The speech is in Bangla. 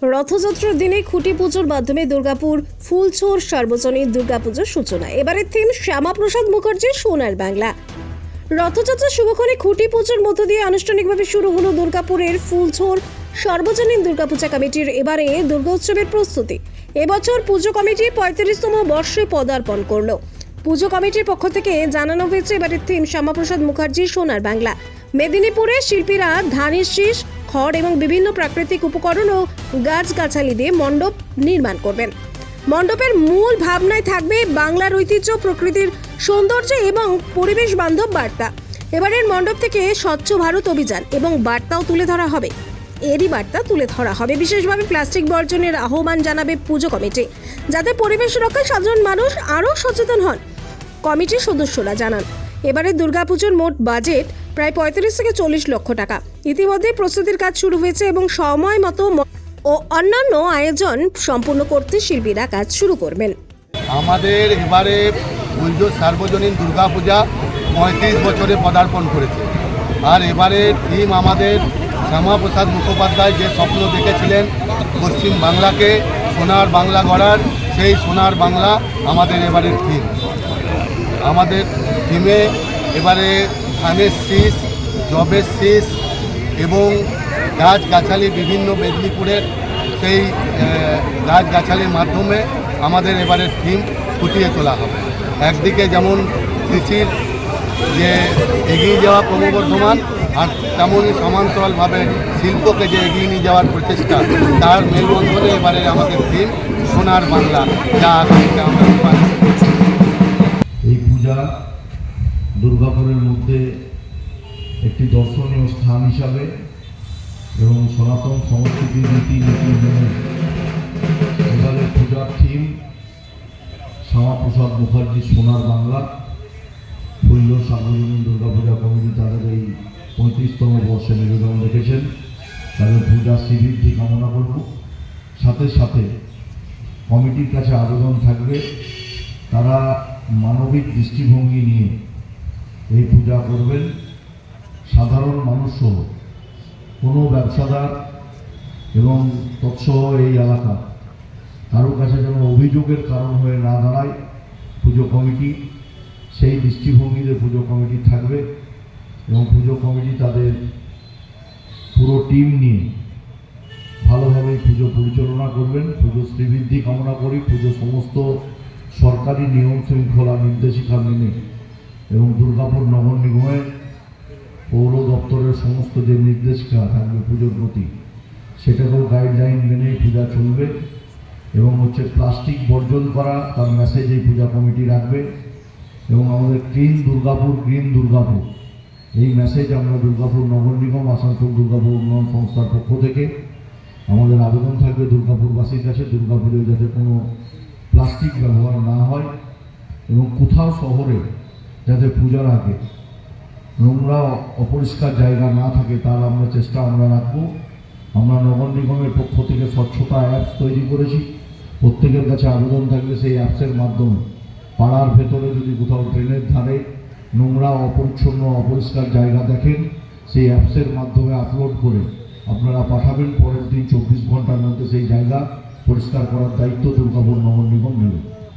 রথযাত্রার দিনে খুঁটি পুজোর মাধ্যমে দুর্গাপুর ফুলছোড় সার্বজনীন দুর্গাপুজোর সূচনা। এবারের থিম শ্যামাপ্রসাদ মুখার্জির সোনার বাংলা। রথযাত্রার শুভক্ষণে খুঁটি পুজোর মধ্য দিয়ে আনুষ্ঠানিকভাবে শুরু হলো দুর্গাপুরের ফুলছোড় সার্বজনীন দুর্গাপূজা কমিটির এবারে দুর্গোৎসবের প্রস্তুতি। এবছর পুজো কমিটি 35তম বর্ষে পদার্পণ করল। পুজো কমিটির পক্ষ থেকে জানানো হয়েছে এবারের থিম শ্যামাপ্রসাদ মুখার্জির সোনার বাংলা। মেদিনীপুরে শিল্পীরা ধানের শীষ, খড় এবং বিভিন্ন প্রাকৃতিক উপকরণ ও গাছগাছালি দিয়ে মণ্ডপ নির্মাণ করবেন। মণ্ডপের মূল ভাবনায় থাকবে বাংলার ঐতিহ্য, প্রকৃতির সৌন্দর্য এবং পরিবেশ বান্ধব বার্তা। এবারের মণ্ডপ থেকে স্বচ্ছ ভারত অভিযান এবং বার্তাও তুলে ধরা হবে। বিশেষভাবে প্লাস্টিক বর্জনের আহ্বান জানাবে পুজো কমিটি, যাতে পরিবেশ রক্ষায় সাধারণ মানুষ আরও সচেতন হন। কমিটির সদস্যরা জানান, এবারে দুর্গাপুজোর মোট বাজেট প্রায় 35 থেকে 40 লক্ষ টাকা। ইতিমধ্যে প্রস্তুতির কাজ শুরু হয়েছে এবং সময় মতো ও অন্যান্য আয়োজন সম্পূর্ণ করতে শিল্পীরা কাজ শুরু করবেন। আমাদের এবারে ফুলছোড় সার্বজনীন দুর্গাপূজা 35 বছরে পদার্পণ করেছে। আর এবারে থিম আমাদের শ্যামাপ্রসাদ মুখোপাধ্যায় যে স্বপ্ন দেখেছিলেন পশ্চিম বাংলাকে সোনার বাংলা গড়ার, সেই সোনার বাংলা আমাদের এবারের থিম। আমাদের থিমে এবারে ধানের শীষ, জবের শীষ এবং গাছগাছালি, বিভিন্ন মেদিনীপুরের সেই গাছগাছালির মাধ্যমে আমাদের এবারের থিম ফুটিয়ে তোলা হবে। একদিকে যেমন কৃষির যে এগিয়ে যাওয়া ক্রমবর্ধমান, আর তেমনই সমান্তরালভাবে শিল্পকে যে এগিয়ে নিয়ে যাওয়ার প্রচেষ্টা, তার মেলবন্ধনে এবারে আমাদের থিম সোনার বাংলা, যা আগামীতে আমরা এই পূজা দুর্গাপুরের মধ্যে একটি দর্শনীয় স্থান হিসাবে এবং সনাতন সংস্কৃতির রীতিনীতি মেনে এবারে পূজার থিম শ্যামাপ্রসাদ মুখার্জি সোনার বাংলা। ফুলছোড় সার্বজনীন দুর্গাপূজা কমিটি তাদের এই 35তম বর্ষে নিবেদন রেখেছেন। তাদের পূজার শ্রীবৃদ্ধি কামনা করব। সাথে সাথে কমিটির কাছে আবেদন থাকবে, তারা মানবিক দৃষ্টিভঙ্গি নিয়ে এই পূজা করবেন। সাধারণ মানুষসহ কোনো ব্যবসাদার এবং তৎসহ এই এলাকা কারোর কাছে যেন অভিযোগের কারণ হয়ে না দাঁড়ায় পুজো কমিটি, সেই দৃষ্টিভঙ্গিতে পুজো কমিটি থাকবে এবং পুজো কমিটি তাদের পুরো টিম নিয়ে ভালোভাবে পুজো পরিচালনা করবেন। পুজো শ্রীবৃদ্ধি কামনা করি। পুজো সমস্ত সরকারি নিয়ম শৃঙ্খলা নির্দেশিকা মেনে এবং দুর্গাপুর নগর নিগমের পৌর দপ্তরের সমস্ত যে নির্দেশিকা থাকবে পুজোর প্রতি, সেটাকেও গাইডলাইন মেনে পূজা চলবে। এবং প্লাস্টিক বর্জন করা, তার মেসেজ এই পূজা কমিটি রাখবে। এবং আমাদের ক্লিন দুর্গাপুর, গ্রিন দুর্গাপুর, এই মেসেজ আমরা দুর্গাপুর নগর নিগম, আসানসোল দুর্গাপুর উন্নয়ন সংস্থার পক্ষ থেকে আমাদের আবেদন থাকবে দুর্গাপুরবাসীর কাছে, দুর্গাপুরে যাতে কোনো প্লাস্টিক ব্যবহার না হয় এবং কোথাও শহরে যাতে পূজার আগে নোংরা অপরিষ্কার জায়গা না থাকে, তার চেষ্টা আমরা রাখবো। আমরা নগর নিগমের পক্ষ থেকে স্বচ্ছতা অ্যাপস তৈরি করেছি। প্রত্যেকের কাছে আবেদন থাকবে সেই অ্যাপসের মাধ্যমে পাড়ার ভেতরে যদি কোথাও ট্রেনের ধারে নোংরা, অপরিচ্ছন্ন, অপরিষ্কার জায়গা দেখেন, সেই অ্যাপসের মাধ্যমে আপলোড করে আপনারা পাঠাবেন। পরের দিন 24 ঘন্টার মধ্যে সেই জায়গা পরিষ্কার করার দায়িত্ব দুর্গাপুর নগর নিগম নেবে।